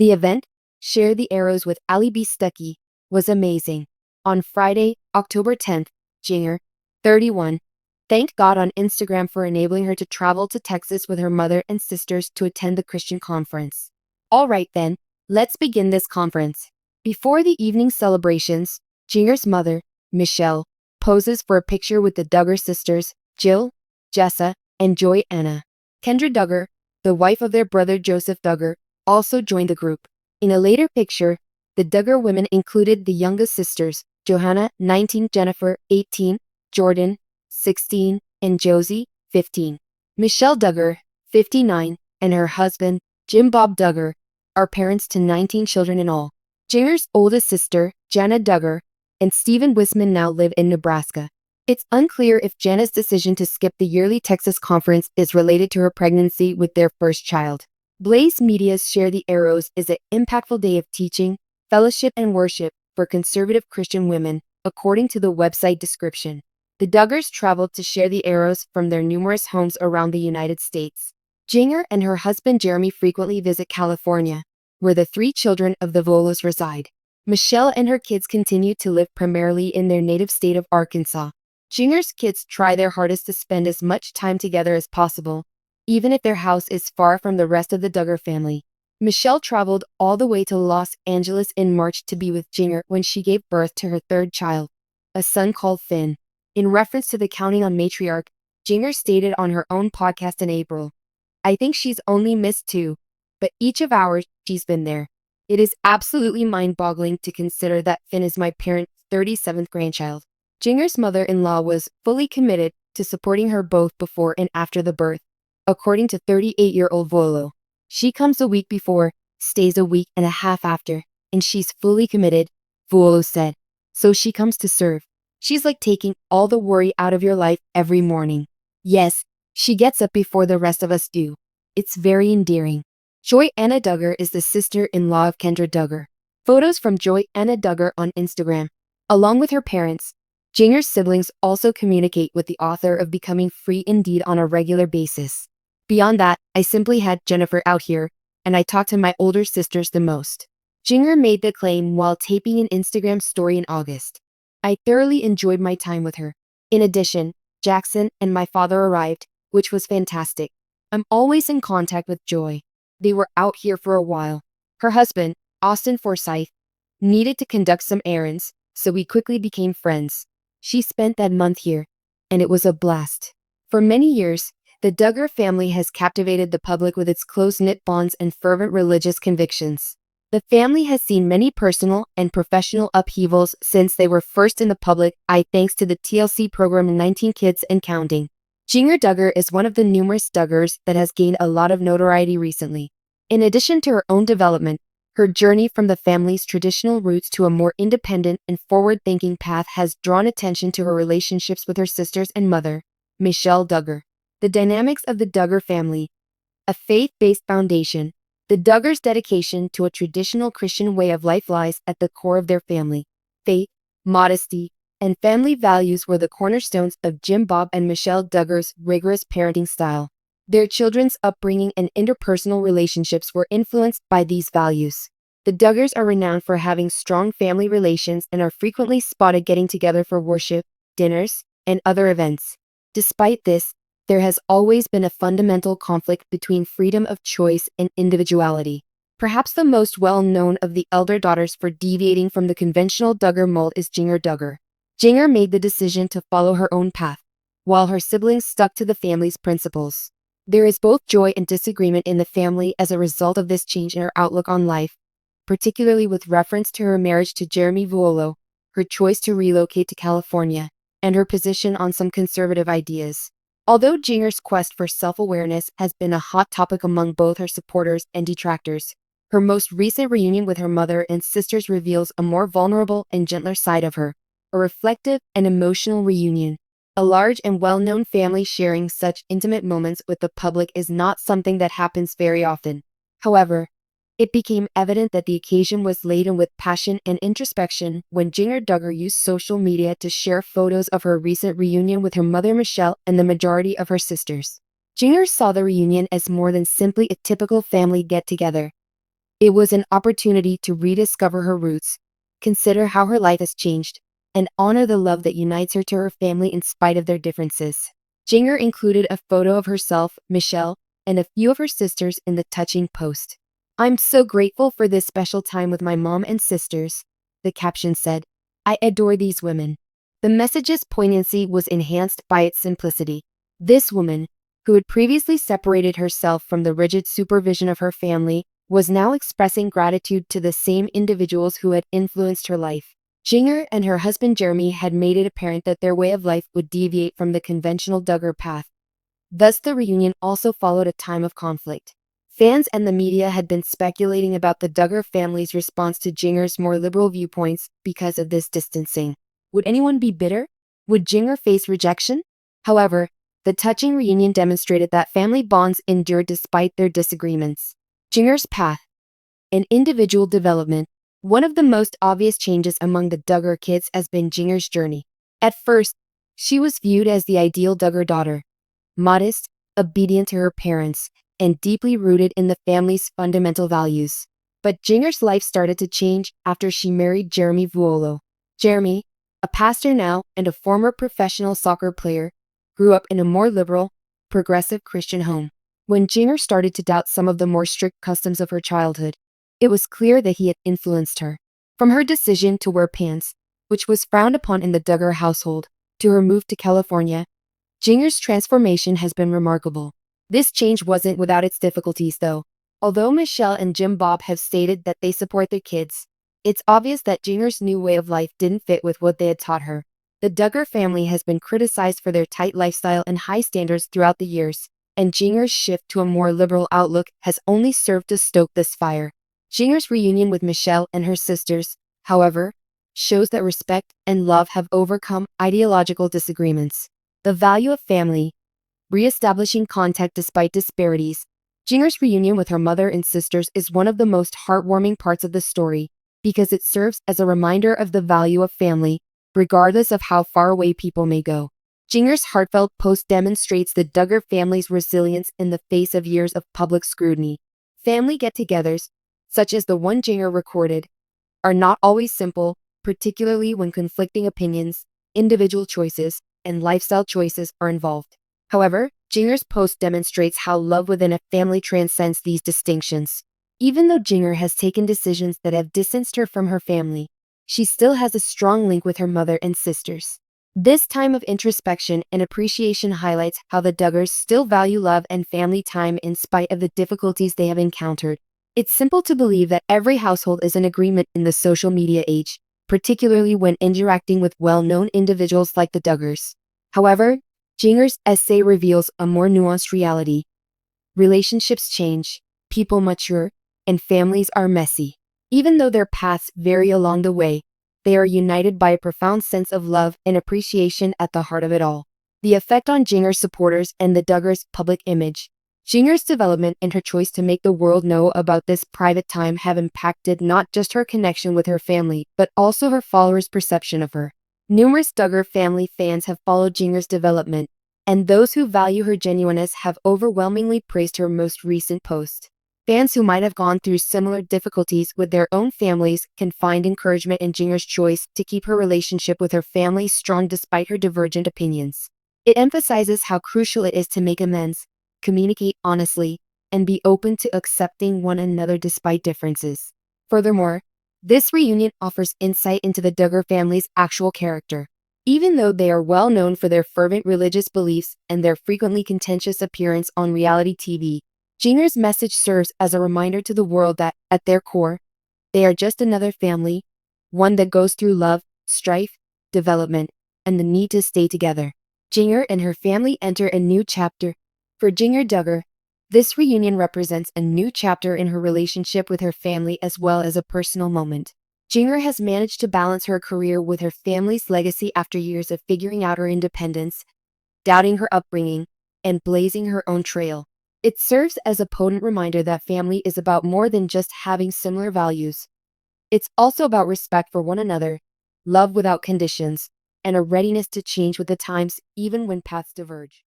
The event, Share the Arrows with Ali B. Stuckey, was amazing. On Friday, October 10th, Jinger, 31, thanked God on Instagram for enabling her to travel to Texas with her mother and sisters to attend the Christian conference. All right then, let's begin this conference. Before the evening celebrations, Jinger's mother, Michelle, poses for a picture with the Duggar sisters, Jill, Jessa, and Johannah. Kendra Duggar, the wife of their brother Joseph Duggar, also joined the group. In a later picture, the Duggar women included the youngest sisters, Johannah, 19, Jennifer, 18, Jordan, 16, and Josie, 15. Michelle Duggar, 59, and her husband, Jim Bob Duggar, are parents to 19 children in all. Jinger's oldest sister, Janna Duggar, and Stephen Wisman now live in Nebraska. It's unclear if Janna's decision to skip the yearly Texas conference is related to her pregnancy with their first child. Blaze Media's Share the Arrows is an impactful day of teaching, fellowship, and worship for conservative Christian women, according to the website description. The Duggars traveled to share the arrows from their numerous homes around the United States. Jinger and her husband Jeremy frequently visit California, where the 3 children of the Vuolos reside. Michelle and her kids continue to live primarily in their native state of Arkansas. Jinger's kids try their hardest to spend as much time together as possible, even if their house is far from the rest of the Duggar family. Michelle traveled all the way to Los Angeles in March to be with Jinger when she gave birth to her 3rd child, a son called Finn. In reference to the Counting on Matriarch, Jinger stated on her own podcast in April, "I think she's only missed 2, but each of ours, she's been there. It is absolutely mind-boggling to consider that Finn is my parents' 37th grandchild." Jinger's mother-in-law was fully committed to supporting her both before and after the birth, according to 38-year-old Vuolo. She comes a week before, stays a week and a half after, and she's fully committed, Vuolo said. So she comes to serve. She's like taking all the worry out of your life every morning. Yes, she gets up before the rest of us do. It's very endearing. Johannah Duggar is the sister-in-law of Kendra Duggar. Photos from Johannah Duggar on Instagram. Along with her parents, Jinger's siblings also communicate with the author of Becoming Free Indeed on a regular basis. Beyond that, I simply had Jennifer out here, and I talked to my older sisters the most. Jinger made the claim while taping an Instagram story in August. I thoroughly enjoyed my time with her. In addition, Jackson and my father arrived, which was fantastic. I'm always in contact with Joy. They were out here for a while. Her husband, Austin Forsyth, needed to conduct some errands, so we quickly became friends. She spent that month here, and it was a blast. For many years, the Duggar family has captivated the public with its close-knit bonds and fervent religious convictions. The family has seen many personal and professional upheavals since they were first in the public eye thanks to the TLC program 19 Kids and Counting. Jinger Duggar is one of the numerous Duggars that has gained a lot of notoriety recently. In addition to her own development, her journey from the family's traditional roots to a more independent and forward-thinking path has drawn attention to her relationships with her sisters and mother, Michelle Duggar. The dynamics of the Duggar family. A faith-based foundation. The Duggars' dedication to a traditional Christian way of life lies at the core of their family. Faith, modesty, and family values were the cornerstones of Jim Bob and Michelle Duggar's rigorous parenting style. Their children's upbringing and interpersonal relationships were influenced by these values. The Duggars are renowned for having strong family relations and are frequently spotted getting together for worship, dinners, and other events. Despite this, there has always been a fundamental conflict between freedom of choice and individuality. Perhaps the most well-known of the elder daughters for deviating from the conventional Duggar mold is Jinger Duggar. Jinger made the decision to follow her own path, while her siblings stuck to the family's principles. There is both joy and disagreement in the family as a result of this change in her outlook on life, particularly with reference to her marriage to Jeremy Vuolo, her choice to relocate to California, and her position on some conservative ideas. Although Jinger's quest for self-awareness has been a hot topic among both her supporters and detractors, her most recent reunion with her mother and sisters reveals a more vulnerable and gentler side of her, a reflective and emotional reunion. A large and well-known family sharing such intimate moments with the public is not something that happens very often. However, it became evident that the occasion was laden with passion and introspection when Jinger Duggar used social media to share photos of her recent reunion with her mother Michelle and the majority of her sisters. Jinger saw the reunion as more than simply a typical family get-together. It was an opportunity to rediscover her roots, consider how her life has changed, and honor the love that unites her to her family in spite of their differences. Jinger included a photo of herself, Michelle, and a few of her sisters in the touching post. "I'm so grateful for this special time with my mom and sisters," the caption said. "I adore these women." The message's poignancy was enhanced by its simplicity. This woman, who had previously separated herself from the rigid supervision of her family, was now expressing gratitude to the same individuals who had influenced her life. Jinger and her husband Jeremy had made it apparent that their way of life would deviate from the conventional Duggar path. Thus, the reunion also followed a time of conflict. Fans and the media had been speculating about the Duggar family's response to Jinger's more liberal viewpoints because of this distancing. Would anyone be bitter? Would Jinger face rejection? However, the touching reunion demonstrated that family bonds endured despite their disagreements. Jinger's path. In individual development, one of the most obvious changes among the Duggar kids has been Jinger's journey. At first, she was viewed as the ideal Duggar daughter, modest, obedient to her parents, and deeply rooted in the family's fundamental values. But Jinger's life started to change after she married Jeremy Vuolo. Jeremy, a pastor now and a former professional soccer player, grew up in a more liberal, progressive Christian home. When Jinger started to doubt some of the more strict customs of her childhood, it was clear that he had influenced her. From her decision to wear pants, which was frowned upon in the Duggar household, to her move to California, Jinger's transformation has been remarkable. This change wasn't without its difficulties, though. Although Michelle and Jim Bob have stated that they support their kids, it's obvious that Jinger's new way of life didn't fit with what they had taught her. The Duggar family has been criticized for their tight lifestyle and high standards throughout the years, and Jinger's shift to a more liberal outlook has only served to stoke this fire. Jinger's reunion with Michelle and her sisters, however, shows that respect and love have overcome ideological disagreements. The value of family, reestablishing contact despite disparities. Jinger's reunion with her mother and sisters is one of the most heartwarming parts of the story, because it serves as a reminder of the value of family, regardless of how far away people may go. Jinger's heartfelt post demonstrates the Duggar family's resilience in the face of years of public scrutiny. Family get-togethers, such as the one Jinger recorded, are not always simple, particularly when conflicting opinions, individual choices, and lifestyle choices are involved. However, Jinger's post demonstrates how love within a family transcends these distinctions. Even though Jinger has taken decisions that have distanced her from her family, she still has a strong link with her mother and sisters. This time of introspection and appreciation highlights how the Duggars still value love and family time in spite of the difficulties they have encountered. It's simple to believe that every household is in agreement in the social media age, particularly when interacting with well-known individuals like the Duggars. However, Jinger's essay reveals a more nuanced reality. Relationships change, people mature, and families are messy. Even though their paths vary along the way, they are united by a profound sense of love and appreciation at the heart of it all. The effect on Jinger's supporters and the Duggars' public image. Jinger's development and her choice to make the world know about this private time have impacted not just her connection with her family, but also her followers' perception of her. Numerous Duggar family fans have followed Jinger's development, and those who value her genuineness have overwhelmingly praised her most recent post. Fans who might have gone through similar difficulties with their own families can find encouragement in Jinger's choice to keep her relationship with her family strong despite her divergent opinions. It emphasizes how crucial it is to make amends, communicate honestly, and be open to accepting one another despite differences. Furthermore, this reunion offers insight into the Duggar family's actual character. Even though they are well known for their fervent religious beliefs and their frequently contentious appearance on reality TV, Jinger's message serves as a reminder to the world that, at their core, they are just another family, one that goes through love, strife, development, and the need to stay together. Jinger and her family enter a new chapter. For Jinger Duggar, this reunion represents a new chapter in her relationship with her family as well as a personal moment. Jinger has managed to balance her career with her family's legacy after years of figuring out her independence, doubting her upbringing, and blazing her own trail. It serves as a potent reminder that family is about more than just having similar values. It's also about respect for one another, love without conditions, and a readiness to change with the times even when paths diverge.